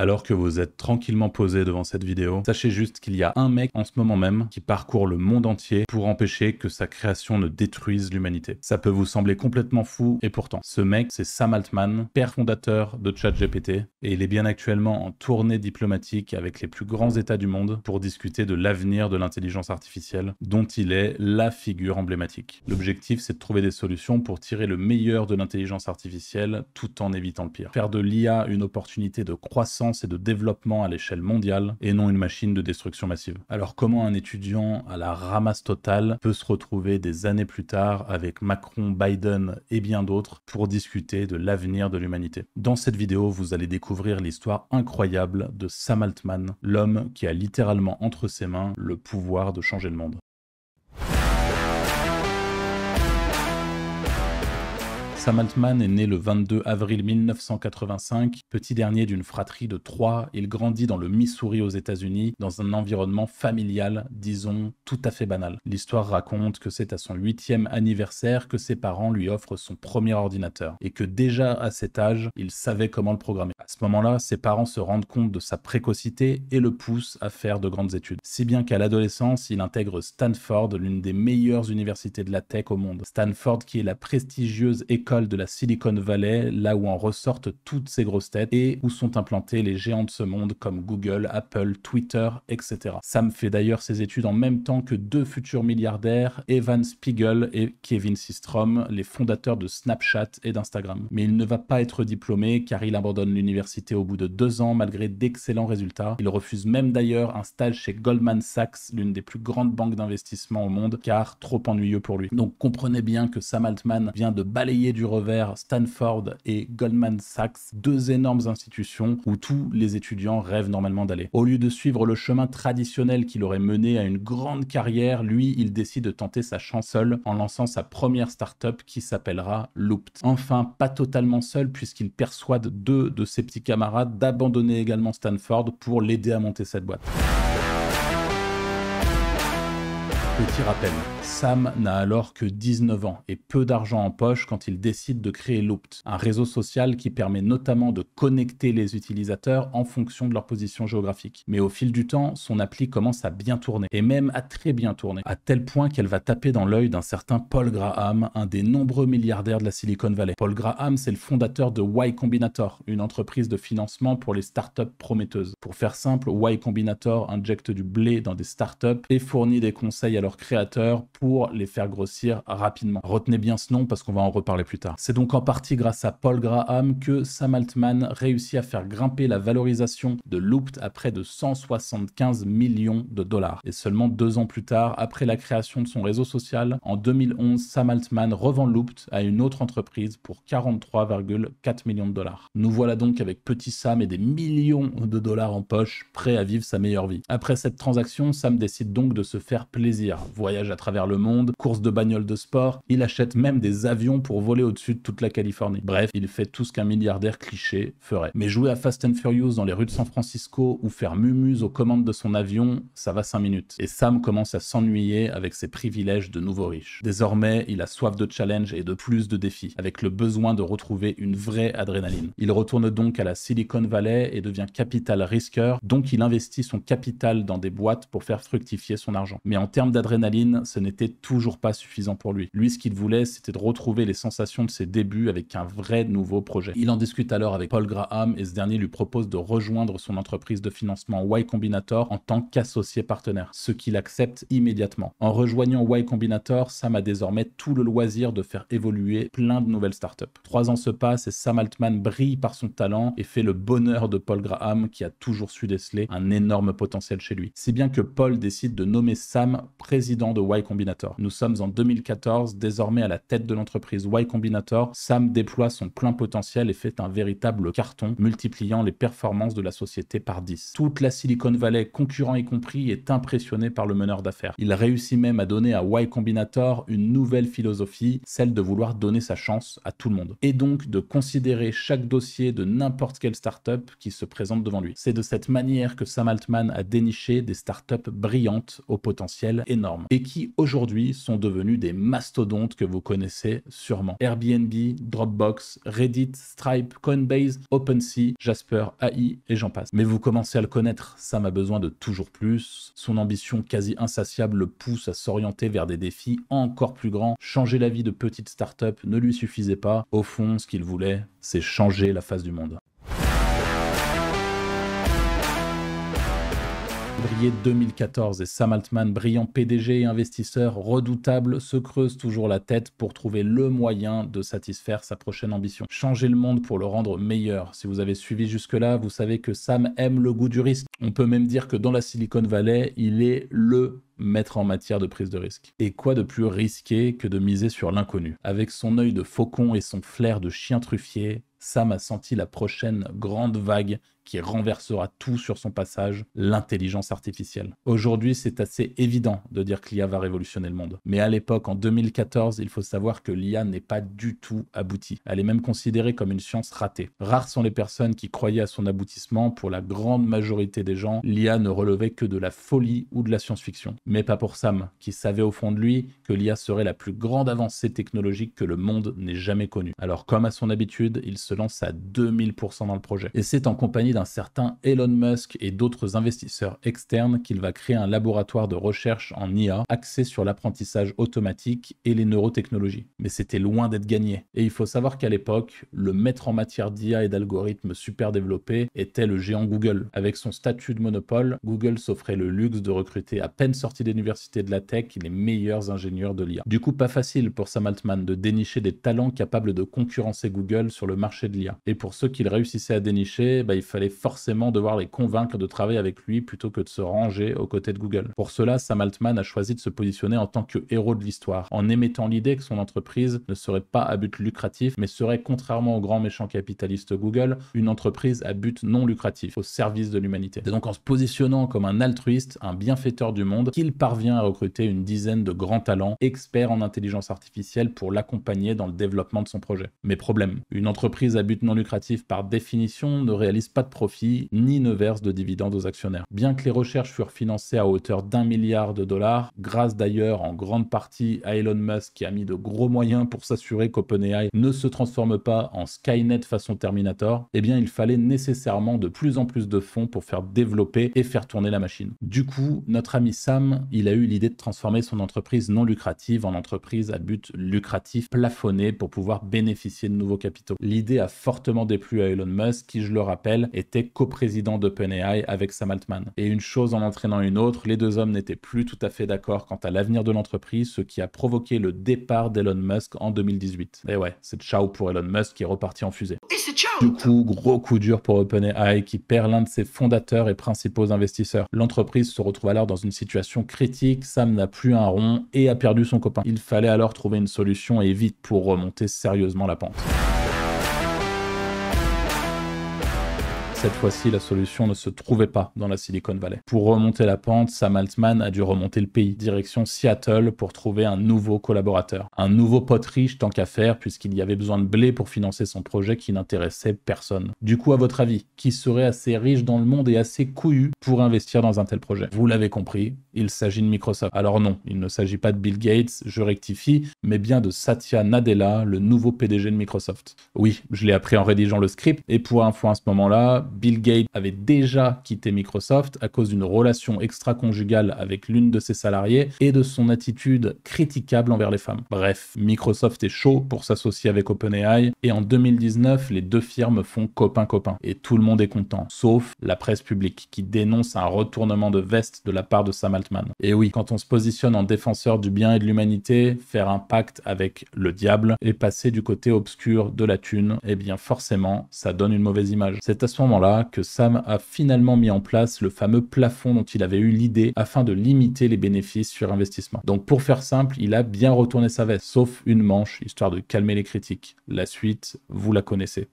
Alors que vous êtes tranquillement posé devant cette vidéo, sachez juste qu'il y a un mec en ce moment même qui parcourt le monde entier pour empêcher que sa création ne détruise l'humanité. Ça peut vous sembler complètement fou, et pourtant, ce mec, c'est Sam Altman, père fondateur de ChatGPT, et il est bien actuellement en tournée diplomatique avec les plus grands États du monde pour discuter de l'avenir de l'intelligence artificielle, dont il est la figure emblématique. L'objectif, c'est de trouver des solutions pour tirer le meilleur de l'intelligence artificielle tout en évitant le pire. Faire de l'IA une opportunité de croissance et de développement à l'échelle mondiale et non une machine de destruction massive. Alors comment un étudiant à la ramasse totale peut se retrouver des années plus tard avec Macron, Biden et bien d'autres pour discuter de l'avenir de l'humanité? Dans cette vidéo, vous allez découvrir l'histoire incroyable de Sam Altman, l'homme qui a littéralement entre ses mains le pouvoir de changer le monde. Sam Altman est né le 22 avril 1985, petit dernier d'une fratrie de 3. Il grandit dans le Missouri aux États-Unis, dans un environnement familial, disons, tout à fait banal. L'histoire raconte que c'est à son 8e anniversaire que ses parents lui offrent son premier ordinateur, et que déjà à cet âge, il savait comment le programmer. À ce moment-là, ses parents se rendent compte de sa précocité et le poussent à faire de grandes études. Si bien qu'à l'adolescence, il intègre Stanford, l'une des meilleures universités de la tech au monde. Stanford qui est la prestigieuse école de la Silicon Valley, là où en ressortent toutes ces grosses têtes et où sont implantés les géants de ce monde comme Google, Apple, Twitter, etc. Sam fait d'ailleurs ses études en même temps que 2 futurs milliardaires, Evan Spiegel et Kevin Systrom, les fondateurs de Snapchat et d'Instagram. Mais il ne va pas être diplômé car il abandonne l'université au bout de 2 ans malgré d'excellents résultats. Il refuse même d'ailleurs un stage chez Goldman Sachs, l'une des plus grandes banques d'investissement au monde, car trop ennuyeux pour lui. Donc comprenez bien que Sam Altman vient de balayer du revers Stanford et Goldman Sachs, 2 énormes institutions où tous les étudiants rêvent normalement d'aller. Au lieu de suivre le chemin traditionnel qui l'aurait mené à une grande carrière, lui, il décide de tenter sa chance seul en lançant sa première start-up qui s'appellera Loopt. Enfin, pas totalement seul puisqu'il persuade 2 de ses petits camarades d'abandonner également Stanford pour l'aider à monter cette boîte. Petit rappel, Sam n'a alors que 19 ans et peu d'argent en poche quand il décide de créer Loopt, un réseau social qui permet notamment de connecter les utilisateurs en fonction de leur position géographique. Mais au fil du temps, son appli commence à bien tourner, et même à très bien tourner, à tel point qu'elle va taper dans l'œil d'un certain Paul Graham, un des nombreux milliardaires de la Silicon Valley. Paul Graham, c'est le fondateur de Y Combinator, une entreprise de financement pour les startups prometteuses. Pour faire simple, Y Combinator injecte du blé dans des startups et fournit des conseils à leurs créateurs pour les faire grossir rapidement. Retenez bien ce nom parce qu'on va en reparler plus tard. C'est donc en partie grâce à Paul Graham que Sam Altman réussit à faire grimper la valorisation de Loopt à près de 175 millions de dollars. Et seulement 2 ans plus tard, après la création de son réseau social, en 2011, Sam Altman revend Loopt à une autre entreprise pour 43,4 millions de dollars. Nous voilà donc avec petit Sam et des millions de dollars en poche, prêt à vivre sa meilleure vie. Après cette transaction, Sam décide donc de se faire plaisir. Voyage à travers le monde, course de bagnole de sport, il achète même des avions pour voler au-dessus de toute la Californie. Bref, il fait tout ce qu'un milliardaire cliché ferait. Mais jouer à Fast and Furious dans les rues de San Francisco ou faire mumuse aux commandes de son avion, ça va 5 minutes. Et Sam commence à s'ennuyer avec ses privilèges de nouveau riche. Désormais, il a soif de challenge et de plus de défis, avec le besoin de retrouver une vraie adrénaline. Il retourne donc à la Silicon Valley et devient capital risqueur, donc il investit son capital dans des boîtes pour faire fructifier son argent. Mais en termes d'adrénaline, ce n'était toujours pas suffisant pour lui. Lui, ce qu'il voulait, c'était de retrouver les sensations de ses débuts avec un vrai nouveau projet. Il en discute alors avec Paul Graham et ce dernier lui propose de rejoindre son entreprise de financement Y Combinator en tant qu'associé partenaire, ce qu'il accepte immédiatement. En rejoignant Y Combinator, Sam a désormais tout le loisir de faire évoluer plein de nouvelles startups. 3 ans se passent et Sam Altman brille par son talent et fait le bonheur de Paul Graham qui a toujours su déceler un énorme potentiel chez lui. Si bien que Paul décide de nommer Sam président de Y Combinator. Nous sommes en 2014, désormais à la tête de l'entreprise Y Combinator, Sam déploie son plein potentiel et fait un véritable carton, multipliant les performances de la société par 10. Toute la Silicon Valley, concurrents y compris, est impressionnée par le meneur d'affaires. Il réussit même à donner à Y Combinator une nouvelle philosophie, celle de vouloir donner sa chance à tout le monde. Et donc de considérer chaque dossier de n'importe quelle startup qui se présente devant lui. C'est de cette manière que Sam Altman a déniché des startups brillantes au potentiel énorme. énormes et qui aujourd'hui sont devenus des mastodontes que vous connaissez sûrement. Airbnb, Dropbox, Reddit, Stripe, Coinbase, OpenSea, Jasper AI et j'en passe. Mais vous commencez à le connaître, Sam a besoin de toujours plus. Son ambition quasi insatiable le pousse à s'orienter vers des défis encore plus grands. Changer la vie de petites startups ne lui suffisait pas. Au fond, ce qu'il voulait, c'est changer la face du monde. Février 2014 et Sam Altman, brillant PDG et investisseur redoutable, se creuse toujours la tête pour trouver le moyen de satisfaire sa prochaine ambition. Changer le monde pour le rendre meilleur. Si vous avez suivi jusque-là, vous savez que Sam aime le goût du risque. On peut même dire que dans la Silicon Valley, il est le maître en matière de prise de risque. Et quoi de plus risqué que de miser sur l'inconnu? Avec son œil de faucon et son flair de chien truffier, Sam a senti la prochaine grande vague qui renversera tout sur son passage, l'intelligence artificielle. Aujourd'hui, c'est assez évident de dire que l'IA va révolutionner le monde. Mais à l'époque, en 2014, il faut savoir que l'IA n'est pas du tout aboutie. Elle est même considérée comme une science ratée. Rares sont les personnes qui croyaient à son aboutissement. Pour la grande majorité des gens, l'IA ne relevait que de la folie ou de la science-fiction. Mais pas pour Sam, qui savait au fond de lui que l'IA serait la plus grande avancée technologique que le monde n'ait jamais connue. Alors, comme à son habitude, il se lance à 2000% dans le projet. Et c'est en compagnie d'un certain Elon Musk et d'autres investisseurs externes qu'il va créer un laboratoire de recherche en IA axé sur l'apprentissage automatique et les neurotechnologies. Mais c'était loin d'être gagné. Et il faut savoir qu'à l'époque, le maître en matière d'IA et d'algorithmes super développés était le géant Google. Avec son statut de monopole, Google s'offrait le luxe de recruter à peine sortis d'université de la tech les meilleurs ingénieurs de l'IA. Du coup, pas facile pour Sam Altman de dénicher des talents capables de concurrencer Google sur le marché de l'IA. Et pour ceux qu'il réussissait à dénicher, il fallait forcément devoir les convaincre de travailler avec lui plutôt que de se ranger aux côtés de Google. Pour cela, Sam Altman a choisi de se positionner en tant que héros de l'histoire, en émettant l'idée que son entreprise ne serait pas à but lucratif, mais serait, contrairement au grand méchant capitaliste Google, une entreprise à but non lucratif, au service de l'humanité. C'est donc en se positionnant comme un altruiste, un bienfaiteur du monde, qu'il parvient à recruter une dizaine de grands talents, experts en intelligence artificielle pour l'accompagner dans le développement de son projet. Mais problème, une entreprise à but non lucratif par définition ne réalise pas de profit ni ne verse de dividendes aux actionnaires. Bien que les recherches furent financées à hauteur d'1 milliard de dollars, grâce d'ailleurs en grande partie à Elon Musk qui a mis de gros moyens pour s'assurer qu'OpenAI ne se transforme pas en Skynet façon Terminator, eh bien il fallait nécessairement de plus en plus de fonds pour faire développer et faire tourner la machine. Du coup, notre ami Sam, il a eu l'idée de transformer son entreprise non lucrative en entreprise à but lucratif plafonné pour pouvoir bénéficier de nouveaux capitaux. L'idée a fortement déplu à Elon Musk qui, je le rappelle, était coprésident d'OpenAI avec Sam Altman. Et une chose en entraînant une autre, les deux hommes n'étaient plus tout à fait d'accord quant à l'avenir de l'entreprise, ce qui a provoqué le départ d'Elon Musk en 2018. Et ouais, c'est ciao pour Elon Musk qui est reparti en fusée. Du coup, gros coup dur pour OpenAI qui perd l'un de ses fondateurs et principaux investisseurs. L'entreprise se retrouve alors dans une situation critique, Sam n'a plus un rond et a perdu son copain. Il fallait alors trouver une solution et vite pour remonter sérieusement la pente. Cette fois-ci, la solution ne se trouvait pas dans la Silicon Valley. Pour remonter la pente, Sam Altman a dû remonter le pays, direction Seattle, pour trouver un nouveau collaborateur. Un nouveau pote riche tant qu'à faire, puisqu'il y avait besoin de blé pour financer son projet qui n'intéressait personne. Du coup, à votre avis, qui serait assez riche dans le monde et assez couillu pour investir dans un tel projet? Vous l'avez compris, il s'agit de Microsoft. Alors non, il ne s'agit pas de Bill Gates, je rectifie, mais bien de Satya Nadella, le nouveau PDG de Microsoft. Oui, je l'ai appris en rédigeant le script, et pour info à ce moment-là, Bill Gates avait déjà quitté Microsoft à cause d'une relation extra-conjugale avec l'une de ses salariés et de son attitude critiquable envers les femmes. Bref, Microsoft est chaud pour s'associer avec OpenAI et en 2019, les deux firmes font copain-copain et tout le monde est content, sauf la presse publique qui dénonce un retournement de veste de la part de Sam Altman. Et oui, quand on se positionne en défenseur du bien et de l'humanité, faire un pacte avec le diable et passer du côté obscur de la thune, eh bien forcément, ça donne une mauvaise image. C'est à ce moment-là que Sam a finalement mis en place le fameux plafond dont il avait eu l'idée afin de limiter les bénéfices sur investissement. Donc pour faire simple, il a bien retourné sa veste, sauf une manche, histoire de calmer les critiques. La suite, vous la connaissez.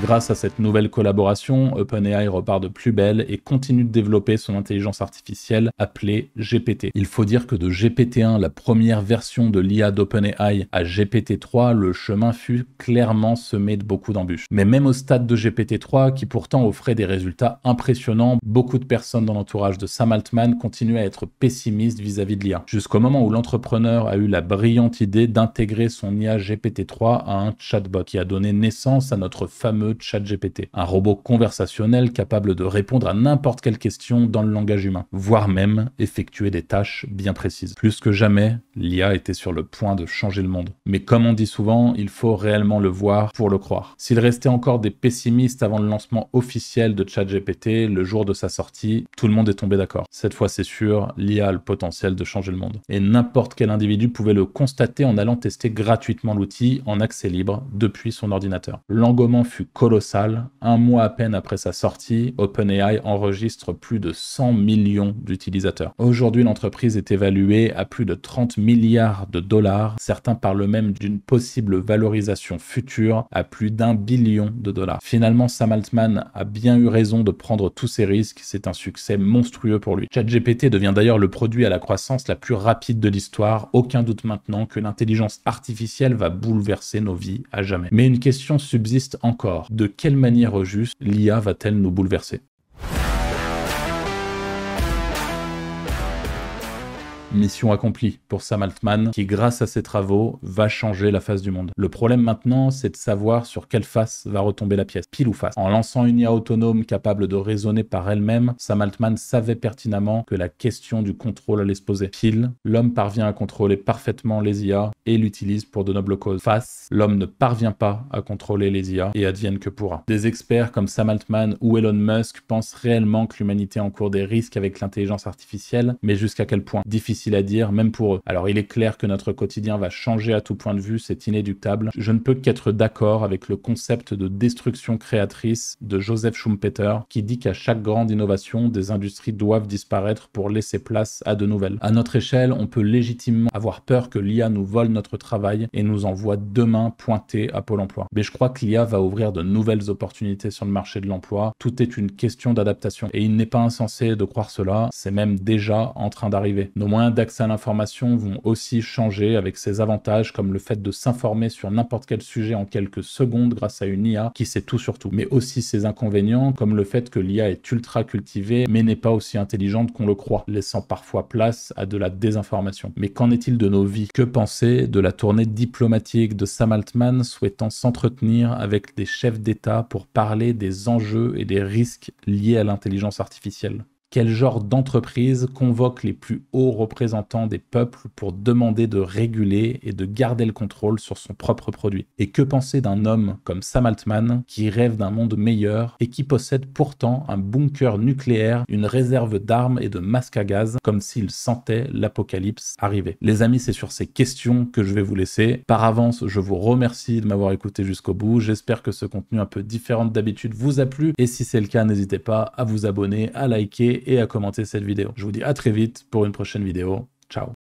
Grâce à cette nouvelle collaboration, OpenAI repart de plus belle et continue de développer son intelligence artificielle appelée GPT. Il faut dire que de GPT-1, la première version de l'IA d'OpenAI, à GPT-3, le chemin fut clairement semé de beaucoup d'embûches. Mais même au stade de GPT-3, qui pourtant offrait des résultats impressionnants, beaucoup de personnes dans l'entourage de Sam Altman continuaient à être pessimistes vis-à-vis de l'IA. Jusqu'au moment où l'entrepreneur a eu la brillante idée d'intégrer son IA GPT-3 à un chatbot qui a donné naissance à notre fameux ChatGPT, un robot conversationnel capable de répondre à n'importe quelle question dans le langage humain, voire même effectuer des tâches bien précises. Plus que jamais, l'IA était sur le point de changer le monde. Mais comme on dit souvent, il faut réellement le voir pour le croire. S'il restait encore des pessimistes avant le lancement officiel de ChatGPT, le jour de sa sortie, tout le monde est tombé d'accord. Cette fois, c'est sûr, l'IA a le potentiel de changer le monde. Et n'importe quel individu pouvait le constater en allant tester gratuitement l'outil en accès libre depuis son ordinateur. L'engouement fut colossal. Un mois à peine après sa sortie, OpenAI enregistre plus de 100 millions d'utilisateurs. Aujourd'hui, l'entreprise est évaluée à plus de 30 milliards de dollars. Certains parlent même d'une possible valorisation future à plus d'1 billion de dollars. Finalement, Sam Altman a bien eu raison de prendre tous ces risques. C'est un succès monstrueux pour lui. ChatGPT devient d'ailleurs le produit à la croissance la plus rapide de l'histoire. Aucun doute maintenant que l'intelligence artificielle va bouleverser nos vies à jamais. Mais une question subsiste encore. De quelle manière au juste l'IA va-t-elle nous bouleverser ? Mission accomplie pour Sam Altman, qui grâce à ses travaux va changer la face du monde. Le problème maintenant, c'est de savoir sur quelle face va retomber la pièce, pile ou face. En lançant une IA autonome capable de raisonner par elle-même, Sam Altman savait pertinemment que la question du contrôle allait se poser. Pile, l'homme parvient à contrôler parfaitement les IA et l'utilise pour de nobles causes. Face, l'homme ne parvient pas à contrôler les IA et advienne que pourra. Des experts comme Sam Altman ou Elon Musk pensent réellement que l'humanité encourt des risques avec l'intelligence artificielle, mais jusqu'à quel point ? Difficile à dire, même pour eux. Alors il est clair que notre quotidien va changer à tout point de vue, c'est inéluctable. Je ne peux qu'être d'accord avec le concept de destruction créatrice de Joseph Schumpeter, qui dit qu'à chaque grande innovation, des industries doivent disparaître pour laisser place à de nouvelles. À notre échelle, on peut légitimement avoir peur que l'IA nous vole notre travail et nous envoie demain pointer à Pôle emploi. Mais je crois que l'IA va ouvrir de nouvelles opportunités sur le marché de l'emploi. Tout est une question d'adaptation. Et il n'est pas insensé de croire cela, c'est même déjà en train d'arriver. Nos moyens d'accès à l'information vont aussi changer avec ses avantages comme le fait de s'informer sur n'importe quel sujet en quelques secondes grâce à une IA qui sait tout sur tout. Mais aussi ses inconvénients comme le fait que l'IA est ultra cultivée mais n'est pas aussi intelligente qu'on le croit, laissant parfois place à de la désinformation. Mais qu'en est-il de nos vies ? Que penser de la tournée diplomatique de Sam Altman souhaitant s'entretenir avec des chefs d'État pour parler des enjeux et des risques liés à l'intelligence artificielle ? Quel genre d'entreprise convoque les plus hauts représentants des peuples pour demander de réguler et de garder le contrôle sur son propre produit? Et que penser d'un homme comme Sam Altman qui rêve d'un monde meilleur et qui possède pourtant un bunker nucléaire, une réserve d'armes et de masques à gaz, comme s'il sentait l'apocalypse arriver? Les amis, c'est sur ces questions que je vais vous laisser. Par avance, je vous remercie de m'avoir écouté jusqu'au bout. J'espère que ce contenu un peu différent d'habitude vous a plu. Et si c'est le cas, n'hésitez pas à vous abonner, à liker et à commenter cette vidéo. Je vous dis à très vite pour une prochaine vidéo.